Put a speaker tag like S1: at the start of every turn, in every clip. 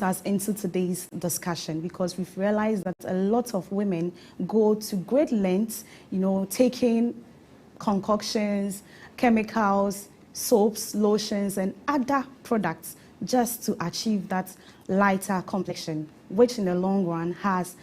S1: us into today's discussion, because we've realized that a lot of women go to great lengths, taking concoctions, chemicals, soaps, lotions, and other products just to achieve that lighter complexion, which in the long run has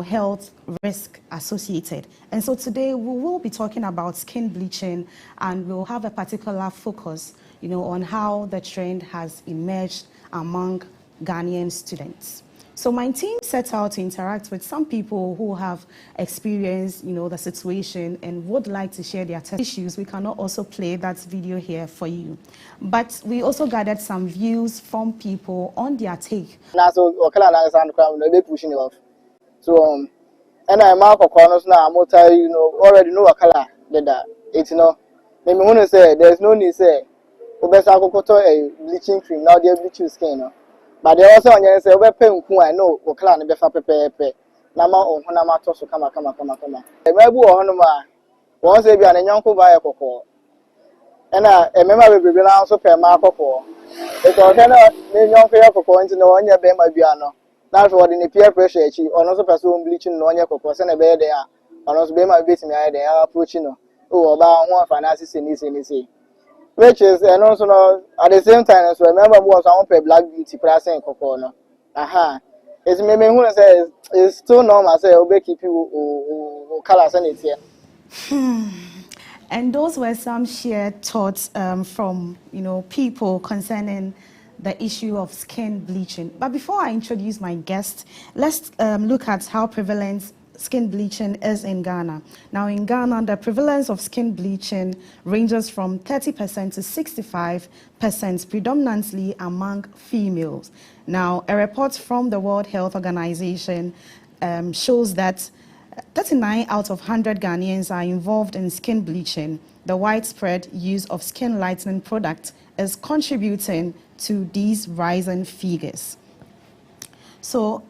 S1: health risk associated. And so today we will be talking about skin bleaching, and we'll have a particular focus, on how the trend has emerged among Ghanaian students. So my team set out to interact with some people who have experienced, the situation and would like to share their issues. We cannot also play that video here for you. But we also gathered some views from people on their take.
S2: So, and I'm out for corners now. I'm tell you, already know what color that it's maybe when I say there's no need say, best I go to a bleaching cream now. They bleach your skin, but they also on say we pay I know what color and be for pepe. Nama on Honama toss come. Maybe once they be an young buy a cocoa. And I remember we will also pay Marco for. It's all kind of young pair for coins in the one year by my piano. That's what in the peer pressure, or also pursue bleaching on your cocoa, and a bed there, or also be my bit me they are approaching. Oh, about one finances in this. Which is, and also at the same time, as remember, was I pay black beauty price and cocoa. Aha. It's maybe who says it's still normal, say, obey keep you colors and it's here.
S1: And those were some shared thoughts from people concerning the issue of skin bleaching. But before I introduce my guest, let's look at how prevalent skin bleaching is in Ghana. Now in Ghana, the prevalence of skin bleaching ranges from 30% to 65%, predominantly among females. Now, a report from the World Health Organization shows that 39 out of 100 Ghanaians are involved in skin bleaching. The widespread use of skin lightening products is contributing to these rising figures. So,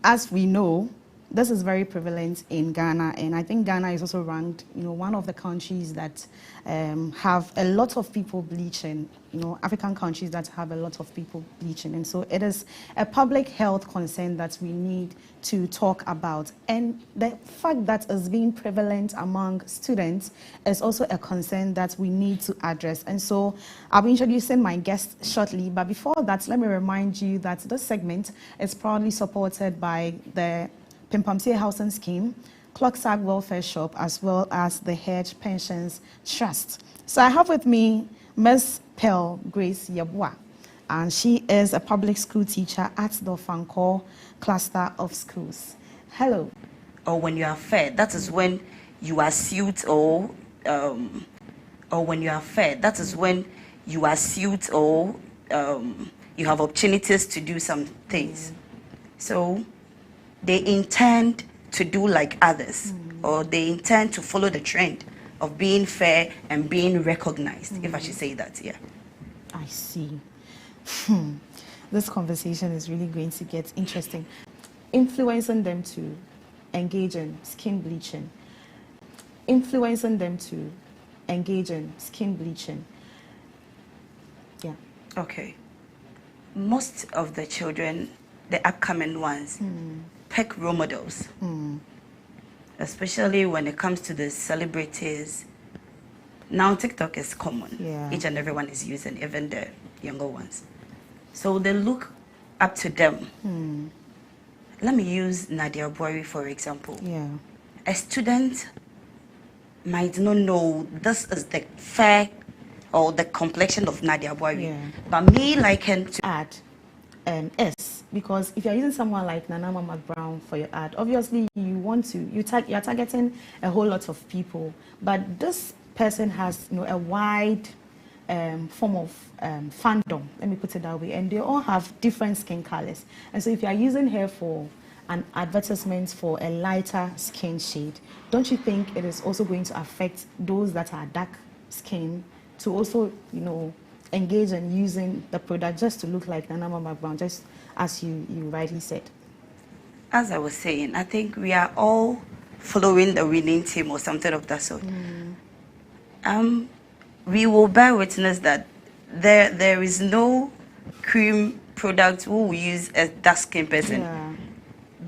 S1: as we know, this is very prevalent in Ghana, and I think Ghana is also ranked, one of the countries that have a lot of people bleaching, African countries that have a lot of people bleaching. And so it is a public health concern that we need to talk about. And the fact that it's being prevalent among students is also a concern that we need to address. And so I'll be introducing my guest shortly, but before that, let me remind you that this segment is proudly supported by the Pimpamsie Housing Scheme, Clocksag Welfare Shop, as well as the Hedge Pensions Trust. So I have with me Ms. Pearl Grace Yabua, and she is a public school teacher at the Fankor cluster of schools. Hello.
S3: Or when you are fed, that is when you are sued, or when you are fed, that is when you are sued, or you have opportunities to do some things. So they intend to do like others, or they intend to follow the trend of being fair and being recognized, if I should say that, yeah.
S1: I see. This conversation is really going to get interesting. Influencing them to engage in skin bleaching. Influencing them to engage in skin bleaching. Yeah.
S3: Okay. Most of the children, the upcoming ones, pick role models, especially when it comes to the celebrities. Now TikTok is common.
S1: Yeah.
S3: Each and everyone is using, even the younger ones. So they look up to them. Let me use Nadia Buari, for example.
S1: Yeah.
S3: A student might not know this is the fair or the complexion of Nadia Buari.
S1: Yeah.
S3: But me liking to
S1: add S, because if you're using someone like Nana Mama Brown for your ad, obviously you want to, you're targeting a whole lot of people, but this person has a wide form of fandom, let me put it that way, and they all have different skin colors. And so if you are using her for an advertisement for a lighter skin shade, don't you think it is also going to affect those that are dark skin to also engage in using the product just to look like Nana Mama Brown, just as you rightly said?
S3: As I was saying, I think we are all following the winning team or something of that sort. We will bear witness that there is no cream product who will use a dark skin person,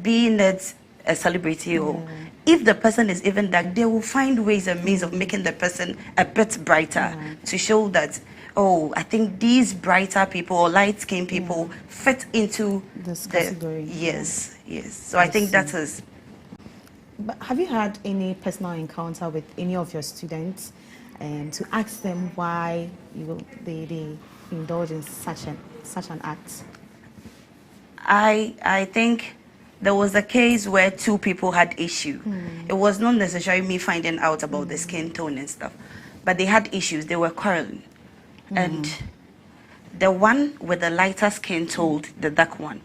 S3: being it a celebrity or if the person is even dark, they will find ways and means of making the person a bit brighter to show that, oh, I think these brighter people or light-skinned people fit into
S1: this category.
S3: Yes. So I think that is.
S1: But have you had any personal encounter with any of your students to ask them why they indulge in such an act?
S3: I think there was a case where two people had issue. It was not necessarily me finding out about the skin tone and stuff, but they had issues. They were quarreling, and the one with the lighter skin told the dark one,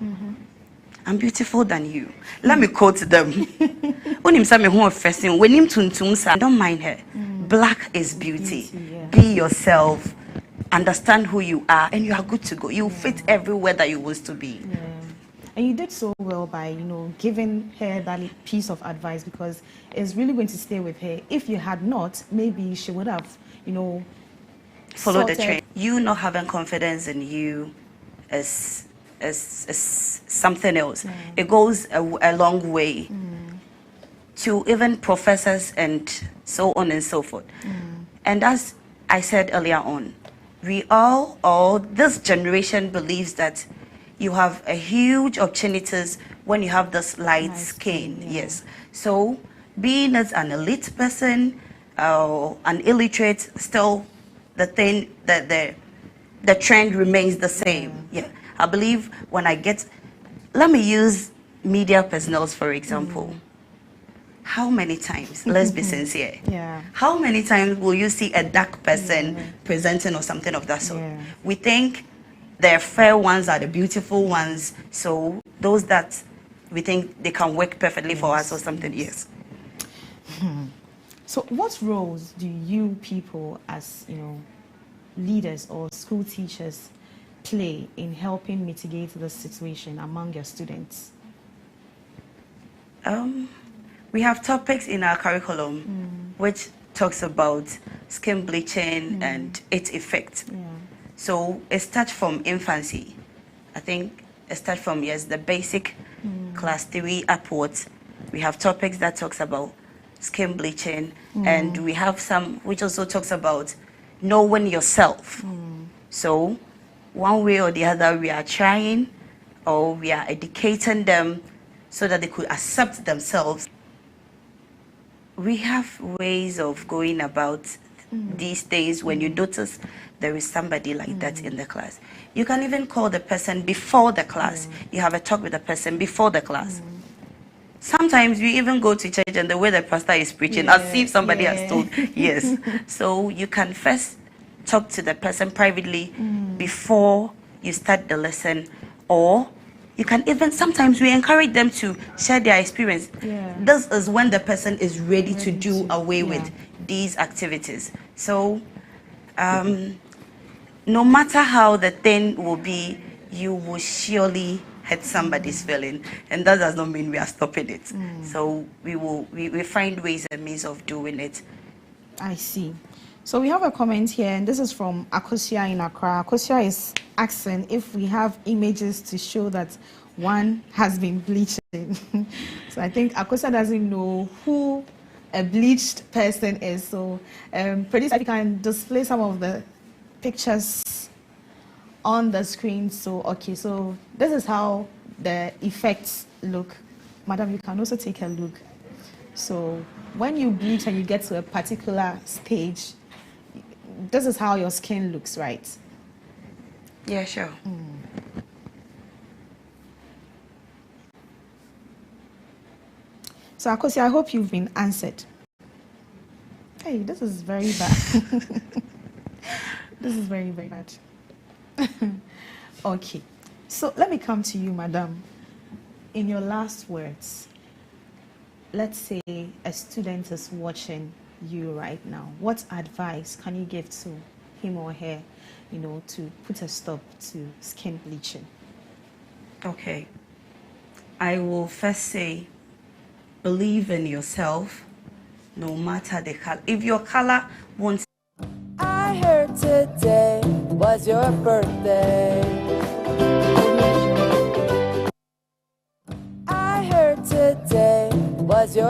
S3: "I'm beautiful than you." Let me quote them. When him say me who first when him tuntum, don't mind her. Black is beauty. Be yourself. Understand who you are, and you are good to go. You fit everywhere that you want to be.
S1: And you did so well by, giving her that piece of advice, because it's really going to stay with her. If you had not, maybe she would have,
S3: followed the trend. You not having confidence in you is something else. It goes a long way to even professors and so on and so forth. And as I said earlier on, we all this generation believes that you have a huge opportunities when you have this light skin. Yes. So being as an elite person, an illiterate, still the thing that the trend remains the same. Yeah. I believe when let me use media personnel for example. How many times, let's be sincere, how many times will you see a dark person presenting or something of that sort? We think the fair ones are the beautiful ones, so those that we think they can work perfectly for us or something. Yes.
S1: So what roles do you people as leaders or school teachers play in helping mitigate the situation among your students?
S3: We have topics in our curriculum which talks about skin bleaching and its effect. So it starts from infancy. I think it starts from the basic class 3 upwards. We have topics that talks about skin bleaching, and we have some which also talks about knowing yourself. So one way or the other, we are trying or we are educating them so that they could accept themselves. We have ways of going about these days when you notice there is somebody like that in the class. You can even call the person before the class. You have a talk with the person before the class. Sometimes we even go to church and the way the pastor is preaching, as if somebody has told. Yes. So you can first talk to the person privately before you start the lesson, or you can even, sometimes we encourage them to share their experience. This is when the person is ready to do away with these activities. So no matter how the thing will be, you will surely hurt somebody's feeling, and that does not mean we are stopping it. So we find ways and means of doing it.
S1: I see. So we have a comment here, and this is from Akosia in Accra. Akosia is asking if we have images to show that one has been bleaching. So I think Akosia doesn't know who a bleached person is. So producer, if you can display some of the pictures on the screen. So okay, so this is how the effects look. Madam, you can also take a look. So when you bleach and you get to a particular stage, this is how your skin looks, right?
S3: Yeah, sure.
S1: So Akosi, I hope you've been answered. Hey, this is very bad. This is very, very bad. Okay, so let me come to you, madam. In your last words, let's say a student is watching you right now. What advice can you give to him or her, to put a stop to skin bleaching?
S3: Okay. I will first say, believe in yourself, no matter the color. If your color won't...
S4: I heard today was your birthday. as your